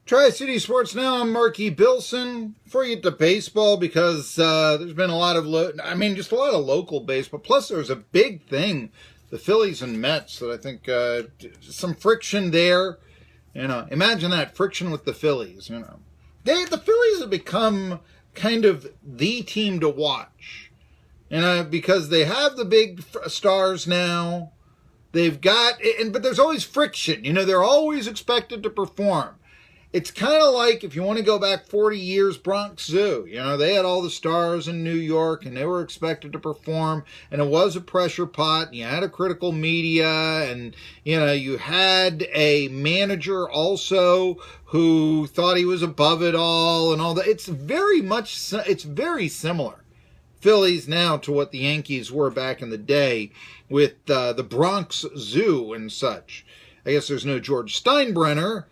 Tri-City Sports Now, I'm Marky Bilson. Before you get to baseball, because there's been a lot of, just a lot of local baseball. Plus, there's a big thing, the Phillies and Mets, that I think some friction there. Imagine that, friction with the Phillies, The Phillies have become kind of the team to watch, because they have the big stars now. They've got, but there's always friction. They're always expected to perform. It's kind of like, if you want to go back 40 years, Bronx Zoo. They had all the stars in New York, and they were expected to perform, and it was a pressure pot, and you had a critical media, and, you had a manager also who thought he was above it all, and all that. It's very similar, Phillies now, to what the Yankees were back in the day with the Bronx Zoo and such. I guess there's no George Steinbrenner,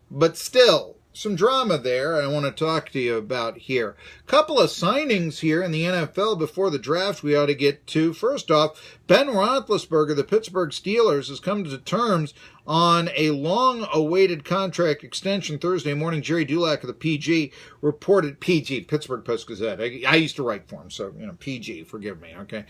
but still, some drama there I want to talk to you about here. Couple of signings here in the NFL before the draft we ought to get to. First off, Ben Roethlisberger, the Pittsburgh Steelers, has come to terms on a long-awaited contract extension Thursday morning. Jerry Dulac of the PG reported, PG, Pittsburgh Post-Gazette. I used to write for him, so, PG, forgive me, okay?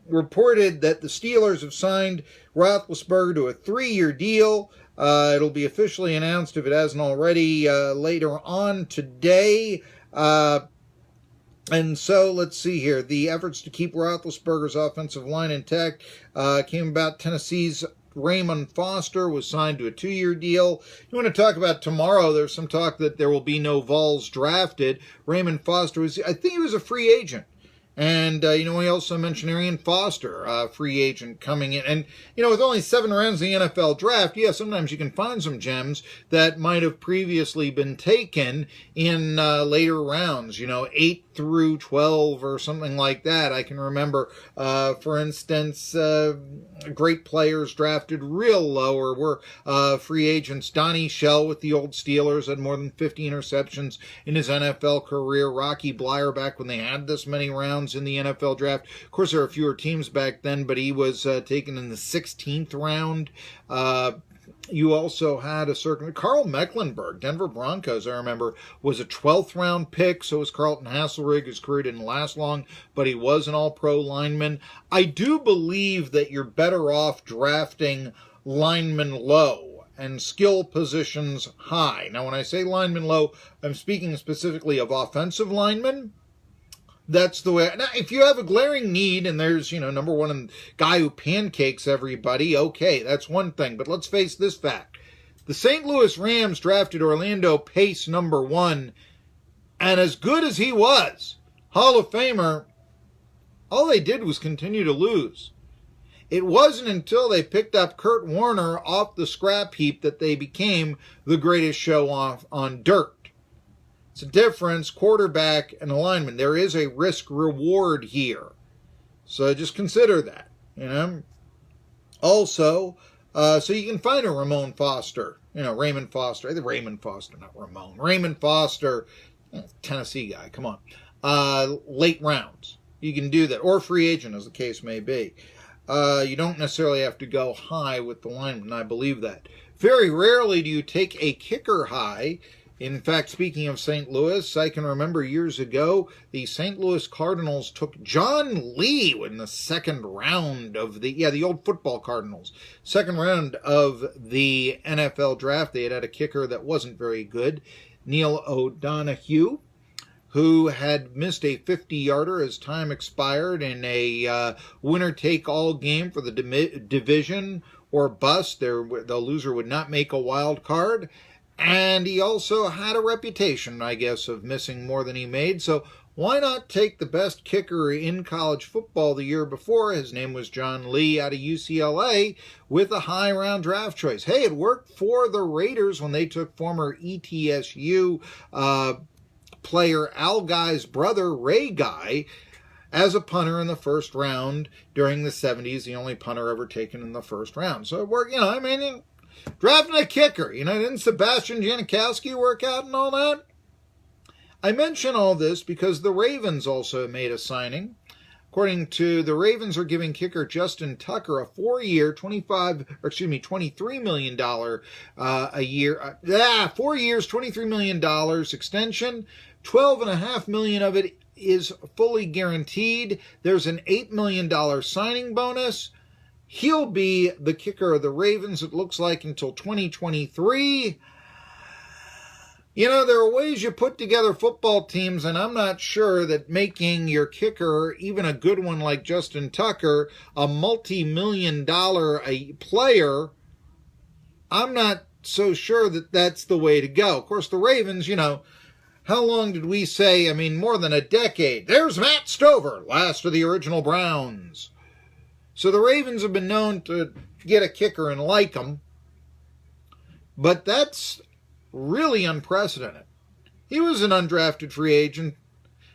Reported that the Steelers have signed Roethlisberger to a 3-year deal. It'll be officially announced, if it hasn't already, later on today. And so, let's see here. The efforts to keep Roethlisberger's offensive line intact came about. Tennessee's Raymond Foster was signed to a 2-year deal. You want to talk about tomorrow, there's some talk that there will be no Vols drafted. Raymond Foster I think he was a free agent. And, we also mentioned Arian Foster, free agent coming in. And, with only 7 rounds in the NFL draft, sometimes you can find some gems that might have previously been taken in later rounds, 8 through 12 or something like that. I can remember, for instance, great players drafted real low or were free agents. Donnie Shell with the old Steelers had more than 50 interceptions in his NFL career. Rocky Blyer back when they had this many rounds in the NFL draft. Of course, there were fewer teams back then, but he was taken in the 16th round. You also had a certain Carl Mecklenburg, Denver Broncos, I remember, was a 12th round pick. So was Carlton Hasselrig. His career didn't last long, but he was an all-pro lineman. I do believe that you're better off drafting linemen low and skill positions high. Now, when I say linemen low, I'm speaking specifically of offensive linemen. That's the way. Now, if you have a glaring need and there's, number one guy who pancakes everybody, okay, that's one thing. But let's face this fact. The St. Louis Rams drafted Orlando Pace number 1, and as good as he was, Hall of Famer, all they did was continue to lose. It wasn't until they picked up Kurt Warner off the scrap heap that they became the greatest show on dirt. It's a difference, quarterback and a lineman. There is a risk-reward here. So just consider that, Also, so you can find a Raymond Foster, Raymond Foster, not Ramon. Raymond Foster, Tennessee guy, come on. Late rounds. You can do that, or free agent, as the case may be. You don't necessarily have to go high with the lineman, I believe that. Very rarely do you take a kicker high. In fact, speaking of St. Louis, I can remember years ago, the St. Louis Cardinals took John Lee in the second round of the old football Cardinals. Second round of the NFL draft. They had a kicker that wasn't very good, Neil O'Donohue, who had missed a 50-yarder as time expired in a winner-take-all game for the division or bust. The loser would not make a wild card. And he also had a reputation, I guess, of missing more than he made. So why not take the best kicker in college football the year before? His name was John Lee out of UCLA with a high-round draft choice. Hey, it worked for the Raiders when they took former ETSU player Al Guy's brother, Ray Guy, as a punter in the first round during the 70s, the only punter ever taken in the first round. So it worked, drafting a kicker, didn't Sebastian Janikowski work out and all that? I mention all this because the Ravens also made a signing. According to the Ravens, are giving kicker Justin Tucker a 4-year, $23 million a year. 4 years, $23 million extension. $12.5 million of it is fully guaranteed. There's an $8 million signing bonus. He'll be the kicker of the Ravens, it looks like, until 2023. You know, there are ways you put together football teams, and I'm not sure that making your kicker, even a good one like Justin Tucker, a multi-million-dollar player, I'm not so sure that that's the way to go. Of course, the Ravens, you know, how long did we say? I mean, more than a decade. There's Matt Stover, last of the original Browns. So the Ravens have been known to get a kicker and like him, but that's really unprecedented. He was an undrafted free agent.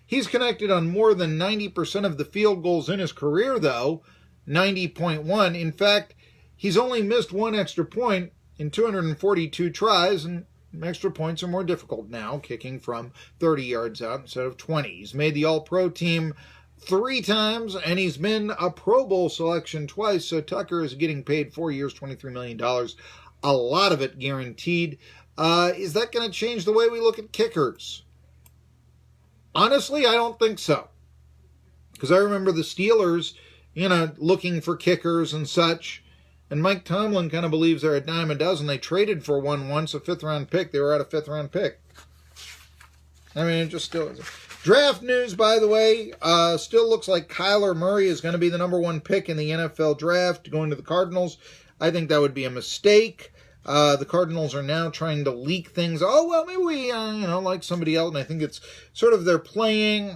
He's connected on more than 90% of the field goals in his career, though, 90.1. In fact, he's only missed one extra point in 242 tries, and extra points are more difficult now, kicking from 30 yards out instead of 20. He's made the All-Pro team 3 times, and he's been a Pro Bowl selection twice, so Tucker is getting paid 4 years, $23 million, a lot of it guaranteed. Is that going to change the way we look at kickers? Honestly, I don't think so. Because I remember the Steelers, you know, looking for kickers and such. And Mike Tomlin kind of believes they're a dime a dozen. They traded for one once, a 5th-round pick. They were out a 5th-round pick. I mean, it just still is. Draft news, by the way, still looks like Kyler Murray is going to be the number 1 pick in the NFL draft, going to the Cardinals. I think that would be a mistake. The Cardinals are now trying to leak things. Oh, well, maybe we, like somebody else. And I think it's sort of they're playing,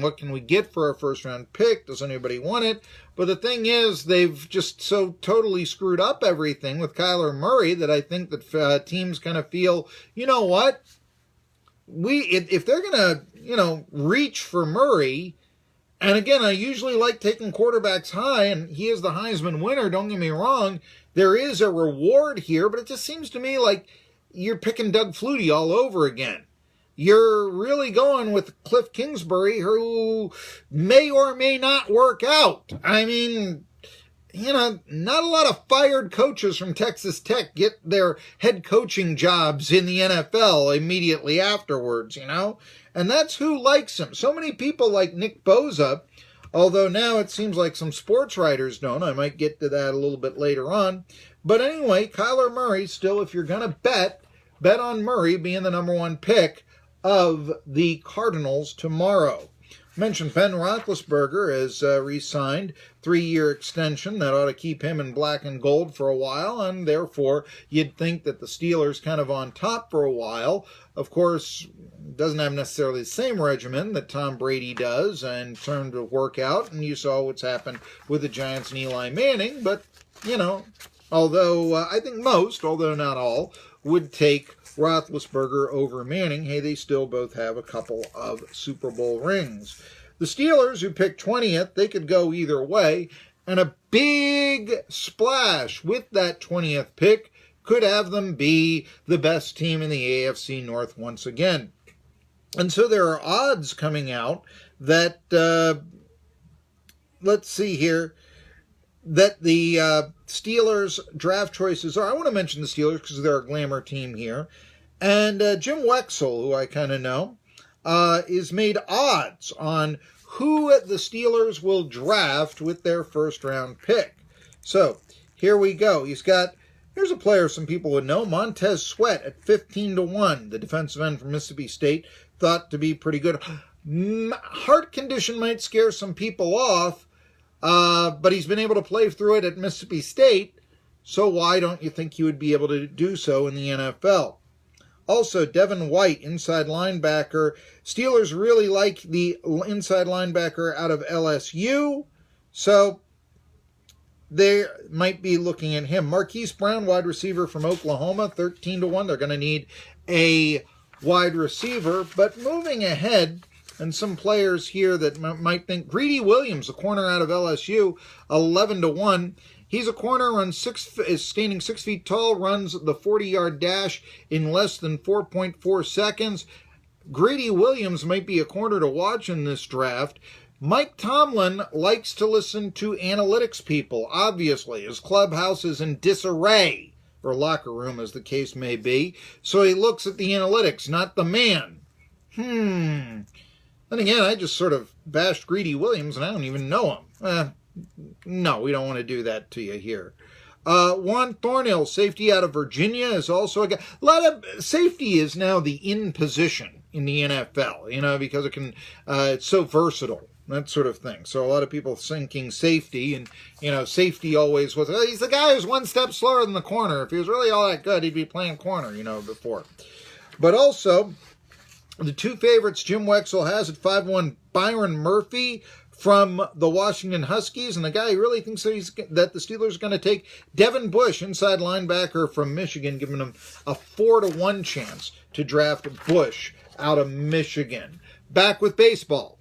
what can we get for our 1st-round pick? Does anybody want it? But the thing is, they've just so totally screwed up everything with Kyler Murray that I think that teams kind of feel, you know what? If they're going to, reach for Murray, and again, I usually like taking quarterbacks high, and he is the Heisman winner, don't get me wrong. There is a reward here, but it just seems to me like you're picking Doug Flutie all over again. You're really going with Cliff Kingsbury, who may or may not work out. I mean, not a lot of fired coaches from Texas Tech get their head coaching jobs in the NFL immediately afterwards, And that's who likes him. So many people like Nick Bosa, although now it seems like some sports writers don't. I might get to that a little bit later on. But anyway, Kyler Murray, still, if you're going to bet on Murray being the number 1 pick of the Cardinals tomorrow. I mentioned Ben Roethlisberger has re-signed 3-year extension. That ought to keep him in black and gold for a while, and therefore you'd think that the Steelers kind of on top for a while. Of course, doesn't have necessarily the same regimen that Tom Brady does in terms of workout, and you saw what's happened with the Giants and Eli Manning, but, although I think most, although not all, would take Roethlisberger over Manning. Hey, they still both have a couple of Super Bowl rings. The Steelers, who picked 20th, they could go either way, and a big splash with that 20th pick could have them be the best team in the AFC North once again. And so there are odds coming out that, let's see here, that the Steelers draft choices are. I want to mention the Steelers because they're a glamour team here. And Jim Wexell, who I kind of know, is made odds on who the Steelers will draft with their 1st-round pick. So here we go. Here's a player some people would know, Montez Sweat at 15-1, the defensive end from Mississippi State, thought to be pretty good. Heart condition might scare some people off, but he's been able to play through it at Mississippi State, so why don't you think he would be able to do so in the NFL? Also, Devin White, inside linebacker. Steelers really like the inside linebacker out of LSU, so they might be looking at him. Marquise Brown, wide receiver from Oklahoma, 13-1. They're going to need a wide receiver. But moving ahead, and some players here that might think, Greedy Williams, a corner out of LSU, 11-1. He's a corner, is standing 6 feet tall, runs the 40-yard dash in less than 4.4 seconds. Greedy Williams might be a corner to watch in this draft. Mike Tomlin likes to listen to analytics people, obviously. His clubhouse is in disarray, or locker room as the case may be, so he looks at the analytics, not the man. Then again, I just sort of bashed Greedy Williams, and I don't even know him. No, we don't want to do that to you here. Juan Thornhill, safety out of Virginia, is also a guy. A lot of safety is now the in position in the NFL, because it can, it's so versatile, that sort of thing. So a lot of people thinking safety, and, safety always was, he's the guy who's one step slower than the corner. If he was really all that good, he'd be playing corner, before. But also, the two favorites Jim Wexell has at 5-1, Byron Murphy from the Washington Huskies, and the guy who really thinks that the Steelers are going to take Devin Bush, inside linebacker from Michigan, giving him a 4-1 chance to draft Bush out of Michigan. Back with baseball.